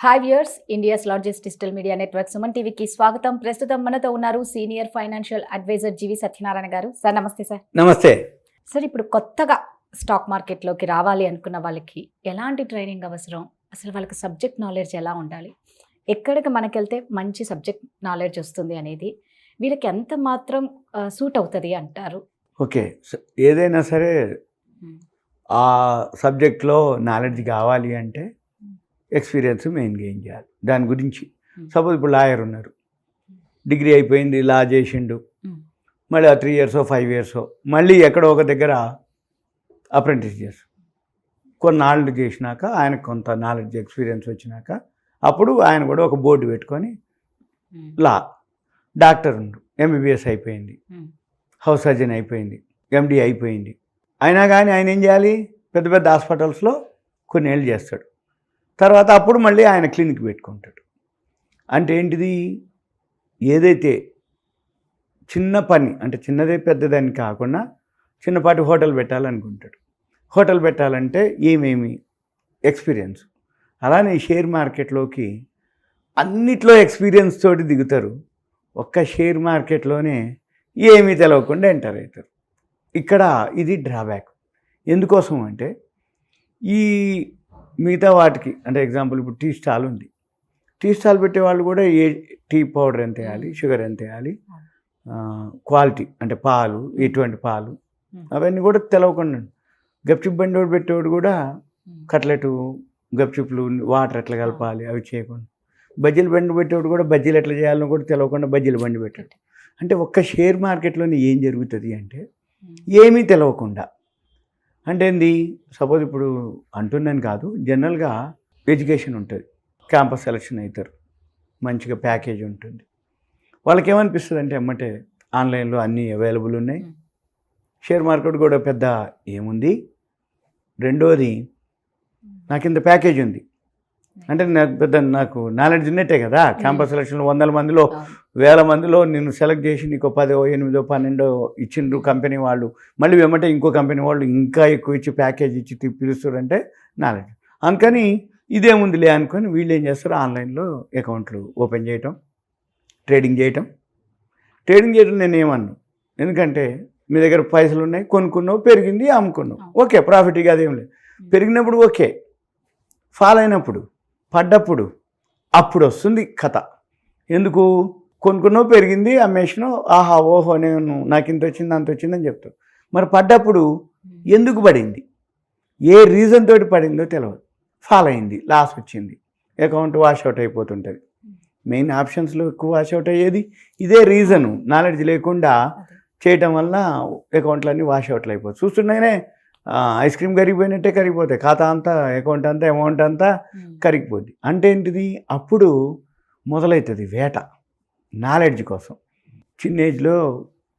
Hi viewers, India's largest digital media network SumanTV కి స్వాగతం. ప్రస్తుతం మనతో ఉన్నారు సీనియర్ ఫైనాన్షియల్ అడ్వైజర్ జీవి సత్యనారాయణ గారు. సార్ నమస్తే. సార్ నమస్తే. సార్, ఇప్పుడు కొత్తగా స్టాక్ మార్కెట్లోకి రావాలి అనుకున్న వాళ్ళకి ఎలాంటి ట్రైనింగ్ అవసరం, అసలు వాళ్ళకి సబ్జెక్ట్ నాలెడ్జ్ ఎలా ఉండాలి, ఎక్కడికి మనకెళ్తే మంచి సబ్జెక్ట్ నాలెడ్జ్ వస్తుంది అనేది వీళ్ళకి ఎంత మాత్రం సూట్ అవుతుంది అంటారు? ఓకే, ఏదైనా సరే ఆ సబ్జెక్ట్లో నాలెడ్జ్ కావాలి అంటే ఎక్స్పీరియన్స్ మెయిన్ గెయిన్ చేయాలి. దాని గురించి సపోజ్ ఇప్పుడు లాయర్ ఉన్నారు, డిగ్రీ అయిపోయింది, లా చేసిండు, మళ్ళీ 3 years 5 years మళ్ళీ ఎక్కడో ఒక దగ్గర అప్రెంటిస్ చేస్తారు. కొన్నాళ్ళు చేసినాక ఆయనకు కొంత నాలెడ్జ్ ఎక్స్పీరియన్స్ వచ్చినాక అప్పుడు ఆయన కూడా ఒక బోర్డు పెట్టుకొని లా. డాక్టర్ ఉండు, MBBS అయిపోయింది, హౌస్ సర్జన్ అయిపోయింది, MD అయిపోయింది, అయినా కానీ ఆయన ఏం చేయాలి, పెద్ద పెద్ద హాస్పిటల్స్లో కొన్ని ఏళ్ళు చేస్తాడు. తర్వాత అప్పుడు మళ్ళీ ఆయన క్లినిక్ పెట్టుకుంటాడు. అంటే ఏంటిది, ఏదైతే చిన్న పని అంటే చిన్నదే పెద్దదని కాకుండా చిన్నపాటి హోటల్ పెట్టాలనుకుంటాడు. హోటల్ పెట్టాలంటే ఏమేమి ఎక్స్పీరియన్స్. అలానే షేర్ మార్కెట్లోకి అన్నిట్లో ఎక్స్పీరియన్స్ తోటి దిగుతారు. ఒక్క షేర్ మార్కెట్లోనే ఏమీ తెలవకుండా ఎంటర్ అవుతారు. ఇక్కడ ఇది డ్రాబ్యాక్. ఎందుకోసం అంటే ఈ మిగతా వాటికి అంటే ఎగ్జాంపుల్ ఇప్పుడు టీ స్టాల్ ఉంది, టీ స్టాల్ పెట్టే వాళ్ళు కూడా ఏ టీ పౌడర్ ఎంత వేయాలి, షుగర్ ఎంత వేయాలి, క్వాలిటీ అంటే పాలు, ఎటువంటి పాలు, అవన్నీ కూడా తెలవకుండా. గప్చిప్ బండి పెట్టేవాడు కూడా కట్లెటు గప్చిప్లు వాటర్ ఎట్లా కలపాలి అవి చేయకుండా, బజ్జీలు బండి పెట్టేవాడు కూడా బజ్జీలు ఎట్లా చేయాలని కూడా తెలవకుండా బజ్జీలు బండి పెట్టాడు. అంటే ఒక్క షేర్ మార్కెట్లోనే ఏం జరుగుతుంది అంటే ఏమీ తెలవకుండా. అంటే ఏంది, సపోజ్ ఇప్పుడు అంటున్నాను కాదు, జనరల్గా ఎడ్యుకేషన్ ఉంటుంది, క్యాంపస్ సెలక్షన్ అవుతారు, మంచిగా ప్యాకేజ్ ఉంటుంది. వాళ్ళకి ఏమనిపిస్తుంది అంటే ఎమ్మటే ఆన్లైన్లో అన్నీ అవైలబుల్ ఉన్నాయి, షేర్ మార్కెట్ కూడా పెద్ద ఏముంది, రెండోది నాకు ఇంత ప్యాకేజ్ ఉంది అంటే నాకు నాలెడ్జ్ ఉన్నట్టే కదా. క్యాంపస్ సెలక్షన్లో 100 మందిలో 1000 మందిలో నేను సెలెక్ట్ చేసి నీకు 10, 8, 12 ఇచ్చిండ్రు కంపెనీ వాళ్ళు, మళ్ళీ వెంబటే ఇంకో కంపెనీ వాళ్ళు ఇంకా ఎక్కువ ఇచ్చి ప్యాకేజ్ ఇచ్చి పిలుస్తారంటే నాలెడ్జ్. అందుకని ఇదేముందిలే అనుకొని వీళ్ళు ఏం చేస్తారు, ఆన్లైన్లో అకౌంట్లు ఓపెన్ చేయటం, ట్రేడింగ్ చేయటం నేను ఏమన్నాను, ఎందుకంటే మీ దగ్గర పైసలు ఉన్నాయి, కొనుక్కున్నావు, పెరిగింది, అమ్ముకున్నావు, ఓకే ప్రాఫిట్, ఇక అదేం లేదు. పెరిగినప్పుడు ఓకే, ఫాల్ అయినప్పుడు పడ్డప్పుడు అప్పుడు వస్తుంది కథ. ఎందుకు, కొనుక్కున్నావు, పెరిగింది, అమ్మేసినావు, ఆహా ఓహో నేను నాకు ఇంత వచ్చింది అంత వచ్చిందని చెప్తావు. మరి పడ్డప్పుడు ఎందుకు పడింది, ఏ రీజన్ తోటి పడిందో తెలియదు, ఫాల్ అయింది, లాస్ వచ్చింది, అకౌంట్ వాష్అవుట్ అయిపోతుంటుంది. మెయిన్ ఆప్షన్స్లో ఎక్కువ వాష్అవుట్ అయ్యేది ఇదే రీజను. నాలెడ్జ్ లేకుండా చేయటం వల్ల అకౌంట్లన్నీ వాష్అవుట్లు అయిపోతుంది. చూస్తున్నానే ఐస్ క్రీమ్ కరిగిపోయినట్టే కరిగిపోతాయి, ఖాతా అంతా, అకౌంట్ అంతా, అమౌంట్ అంతా కరిగిపోద్ది. అంటే ఏంటిది, అప్పుడు మొదలవుతుంది వేట నాలెడ్జ్ కోసం. చిన్న ఏజ్లో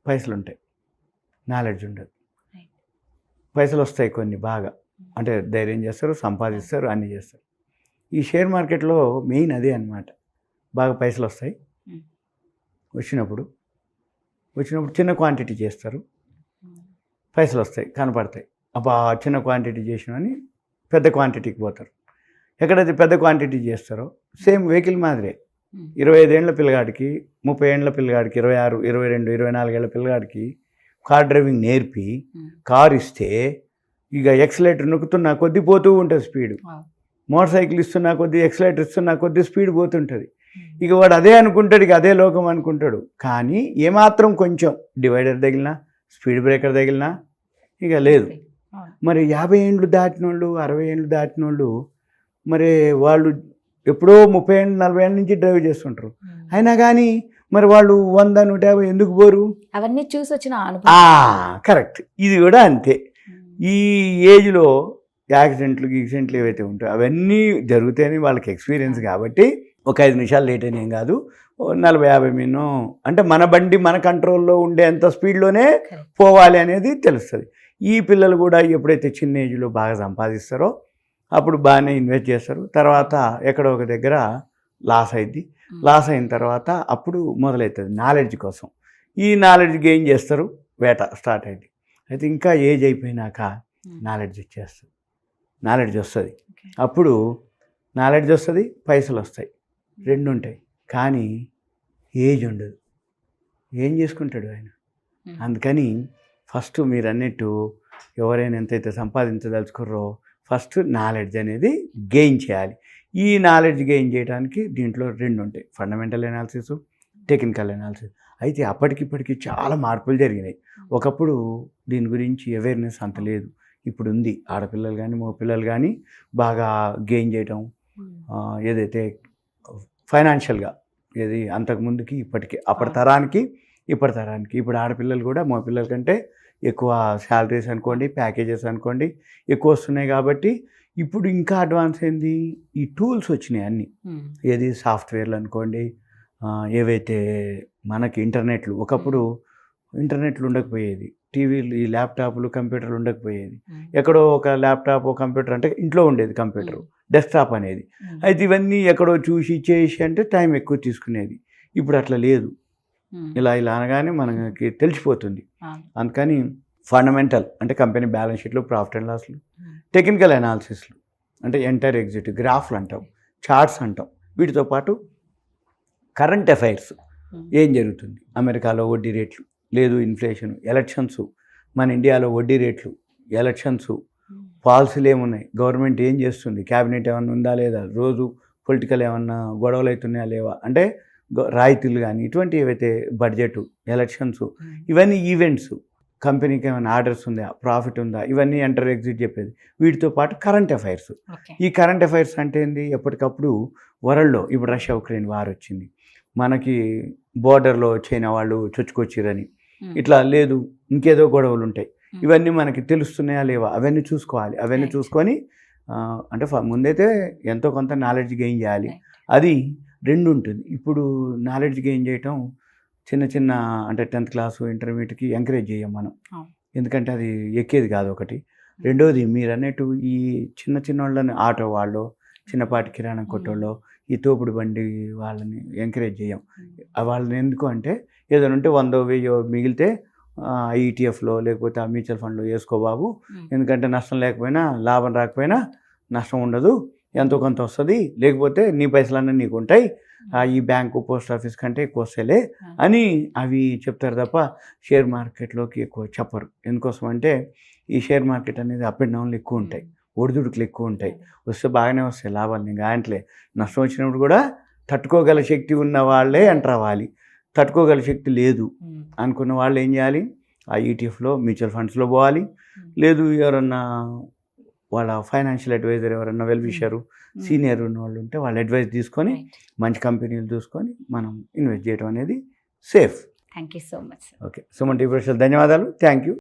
పైసలు ఉంటాయి, నాలెడ్జ్ ఉండదు. పైసలు వస్తాయి కొన్ని బాగా, అంటే ధైర్యం చేస్తారు, సంపాదిస్తారు, అన్నీ చేస్తారు. ఈ షేర్ మార్కెట్లో మెయిన్ అదే అన్నమాట. బాగా పైసలు వస్తాయి, వచ్చినప్పుడు చిన్న క్వాంటిటీ చేస్తారు, పైసలు వస్తాయి, కనపడతాయి, అబ్బా చిన్న క్వాంటిటీ చేసినని పెద్ద క్వాంటిటీకి పోతారు. ఎక్కడైతే పెద్ద క్వాంటిటీ చేస్తారో సేమ్ వెహికల్ మాదిరే 25 ఏళ్ల పిల్లగాడికి, 30 ఏళ్ల పిల్లగాడికి, 26, 22, 24 ఏళ్ల పిల్లగాడికి కార్ డ్రైవింగ్ నేర్పి కారు ఇస్తే ఇక ఎక్సలేటర్ నొక్కుతున్నా కొద్దీ పోతూ ఉంటుంది స్పీడ్, మోటార్ సైకిల్ ఇస్తున్నా కొద్దీ, ఎక్సలేటర్ ఇస్తున్నా కొద్దీ స్పీడ్ పోతుంటుంది. ఇక వాడు అదే అనుకుంటాడు, ఇక అదే లోకం అనుకుంటాడు. కానీ ఏమాత్రం కొంచెం డివైడర్ తగిలినా, స్పీడ్ బ్రేకర్ తగిలినా ఇక లేదు. మరి 50 ఏళ్ళు దాటిన వాళ్ళు, 60 ఏళ్ళు దాటిన వాళ్ళు, మరి వాళ్ళు ఎప్పుడో 30 ఏళ్ళు 40 ఏళ్ళ నుంచి డ్రైవ్ చేస్తుంటారు. అయినా కానీ మరి వాళ్ళు 100, 150 ఎందుకు పోరు? అవన్నీ చూసి వచ్చిన కరెక్ట్. ఇది కూడా అంతే. ఈ ఏజ్లో యాక్సిడెంట్లు ఏవైతే ఉంటాయో అవన్నీ జరుగుతాయని వాళ్ళకి ఎక్స్పీరియన్స్ కాబట్టి ఒక 5 నిమిషాలు లేట్ అయినా ఏం కాదు, 40-50 మినిమం అంటే మన బండి మన కంట్రోల్లో ఉండేంత స్పీడ్లోనే పోవాలి అనేది తెలుస్తుంది. ఈ పిల్లలు కూడా ఎప్పుడైతే చిన్న ఏజ్లో బాగా సంపాదిస్తారో అప్పుడు బాగానే ఇన్వెస్ట్ చేస్తారు. తర్వాత ఎక్కడో ఒక దగ్గర లాస్ అయింది, లాస్ అయిన తర్వాత అప్పుడు మొదలవుతుంది నాలెడ్జ్ కోసం. ఈ నాలెడ్జ్ గెయిన్ చేస్తారు, వేట స్టార్ట్ అయింది. అయితే ఇంకా ఏజ్ అయిపోయినాక నాలెడ్జ్ వచ్చేస్తుంది, నాలెడ్జ్ వస్తుంది. అప్పుడు నాలెడ్జ్ వస్తుంది, పైసలు వస్తాయి, రెండు ఉంటాయి. కానీ ఏజ్ ఉండదు. ఏం చేసుకుంటాడు ఆయన? అందుకని ఫస్ట్ మీరు అన్నట్టు ఎవరైనా ఎంతైతే సంపాదించదలుచుకుర్రో ఫస్ట్ నాలెడ్జ్ అనేది గెయిన్ చేయాలి. ఈ నాలెడ్జ్ గెయిన్ చేయడానికి దీంట్లో రెండు ఉంటాయి, ఫండమెంటల్ అనాలిసిస్, టెక్నికల్ అనాలిసిస్. అయితే అప్పటికిప్పటికి చాలా మార్పులు జరిగినాయి. ఒకప్పుడు దీని గురించి అవేర్నెస్ అంత లేదు, ఇప్పుడు ఉంది. ఆడపిల్లలు కానీ మగపిల్లలు కానీ బాగా గెయిన్ చేయటం, ఏదైతే ఫైనాన్షియల్గా ఏది అంతకుముందుకి ఇప్పటికి అప్పటి తరానికి ఇప్పుడు ఆడపిల్లలు కూడా మగపిల్లల కంటే ఎక్కువ శాలరీస్ అనుకోండి, ప్యాకేజెస్ అనుకోండి ఎక్కువ వస్తున్నాయి. కాబట్టి ఇప్పుడు ఇంకా అడ్వాన్స్ అయింది, ఈ టూల్స్ వచ్చినాయి అన్నీ. ఏది సాఫ్ట్వేర్లు అనుకోండి, ఏవైతే మనకి ఇంటర్నెట్లు, ఒకప్పుడు ఇంటర్నెట్లు ఉండకపోయేది, టీవీలు, ఈ ల్యాప్టాప్లు, కంప్యూటర్లు ఉండకపోయేది. ఎక్కడో ఒక ల్యాప్టాప్, కంప్యూటర్ అంటే ఇంట్లో ఉండేది కంప్యూటర్, డెస్క్టాప్ అనేది. అయితే ఇవన్నీ ఎక్కడో చూసి చేసి అంటే టైం ఎక్కువ తీసుకునేది. ఇప్పుడు అట్లా లేదు, ఇలా అనగానే మనకి తెలిసిపోతుంది. అందుకని ఫండమెంటల్ అంటే కంపెనీ బ్యాలెన్స్ షీట్లు, ప్రాఫిట్ అండ్ లాస్లు, టెక్నికల్ అనాలిసిస్లు అంటే ఎంటర్ ఎగ్జిట్, గ్రాఫ్లు అంటాం, చార్ట్స్ అంటాం. వీటితో పాటు కరెంట్ అఫైర్స్, ఏం జరుగుతుంది అమెరికాలో, వడ్డీ రేట్లు, లేదు ఇన్ఫ్లేషన్, ఎలక్షన్స్, మన ఇండియాలో వడ్డీ రేట్లు, ఎలక్షన్స్, పాలసీలు ఏమున్నాయి, గవర్నమెంట్ ఏం చేస్తుంది, క్యాబినెట్ ఏమన్నా ఉందా లేదా, రోజు పొలిటికల్ ఏమన్నా గొడవలు అవుతున్నాయా లేవా, అంటే రాయితీలు కానీ ఇటువంటి ఏవైతే బడ్జెట్, ఎలక్షన్స్, ఇవన్నీ ఈవెంట్స్, కంపెనీకి ఏమైనా ఆర్డర్స్ ఉందా, ప్రాఫిట్ ఉందా, ఇవన్నీ ఎంటర్ ఎగ్జిట్ చెప్పేది. వీటితో పాటు కరెంట్ అఫైర్స్. ఈ కరెంట్ అఫైర్స్ అంటే ఏంది, ఎప్పటికప్పుడు వరల్డ్లో ఇప్పుడు రష్యా ఉక్రెయిన్ వార్ వచ్చింది, మనకి బోర్డర్లో చైనా వాళ్ళు చొచ్చుకొచ్చిరని, ఇట్లా లేదు ఇంకేదో గొడవలు ఉంటాయి, ఇవన్నీ మనకి తెలుస్తున్నాయా లేవా, అవన్నీ చూసుకోవాలి. అవన్నీ చూసుకొని అంటే ముందైతే ఎంతో కొంత నాలెడ్జ్ గెయిన్ చేయాలి. అది రెండు ఉంటుంది. ఇప్పుడు నాలెడ్జ్ గెయిన్ చేయటం చిన్న చిన్న అంటే 10th క్లాస్, ఇంటర్మీడియట్కి ఎంకరేజ్ చేయం మనం, ఎందుకంటే అది ఎక్కేది కాదు ఒకటి. రెండోది మీరు అన్నట్టు ఈ చిన్న చిన్న వాళ్ళని, ఆటో వాళ్ళు, చిన్నపాటి కిరాణం కొట్టోళ్ళు, ఈ తోపుడు బండి వాళ్ళని ఎంకరేజ్ చేయం. వాళ్ళని ఎందుకు అంటే ఏదైనా ఉంటే 100,000 మిగిలితే ఈటీఎఫ్లో లేకపోతే ఆ మ్యూచువల్ ఫండ్లో వేసుకో బాబు, ఎందుకంటే నష్టం లేకపోయినా, లాభం రాకపోయినా నష్టం ఉండదు, ఎంతో కొంత వస్తుంది, లేకపోతే నీ పైసలన్నీ నీకు ఉంటాయి, ఈ బ్యాంకు, పోస్ట్ ఆఫీస్ కంటే ఎక్కువ వస్తేలే అని అవి చెప్తారు తప్ప షేర్ మార్కెట్లోకి ఎక్కువ చెప్పరు. ఎందుకోసం అంటే ఈ షేర్ మార్కెట్ అనేది అప్ అండ్ డౌన్లు ఎక్కువ ఉంటాయి, ఒడిదుడుకులు ఎక్కువ ఉంటాయి. వస్తే బాగానే వస్తాయి లాభాలు, నేను గాంట్లే. నష్టం వచ్చినప్పుడు కూడా తట్టుకోగల శక్తి ఉన్న వాళ్ళే ఎంటర్ అవ్వాలి. తట్టుకోగల శక్తి లేదు అనుకున్న వాళ్ళు ఏం చేయాలి, ఆ ఈటీఎఫ్లో, మ్యూచువల్ ఫండ్స్లో పోవాలి. లేదు ఎవరన్నా వాళ్ళ ఫైనాన్షియల్ అడ్వైజర్, ఎవరన్నా వెల్ విషరు, సీనియర్ ఉన్న వాళ్ళు ఉంటే వాళ్ళ అడ్వైస్ తీసుకొని మంచి కంపెనీలు చూసుకొని మనం ఇన్వెస్ట్ చేయడం అనేది safe. Thank you so much. Okay, Suman TV ధన్యవాదాలు. Thank you.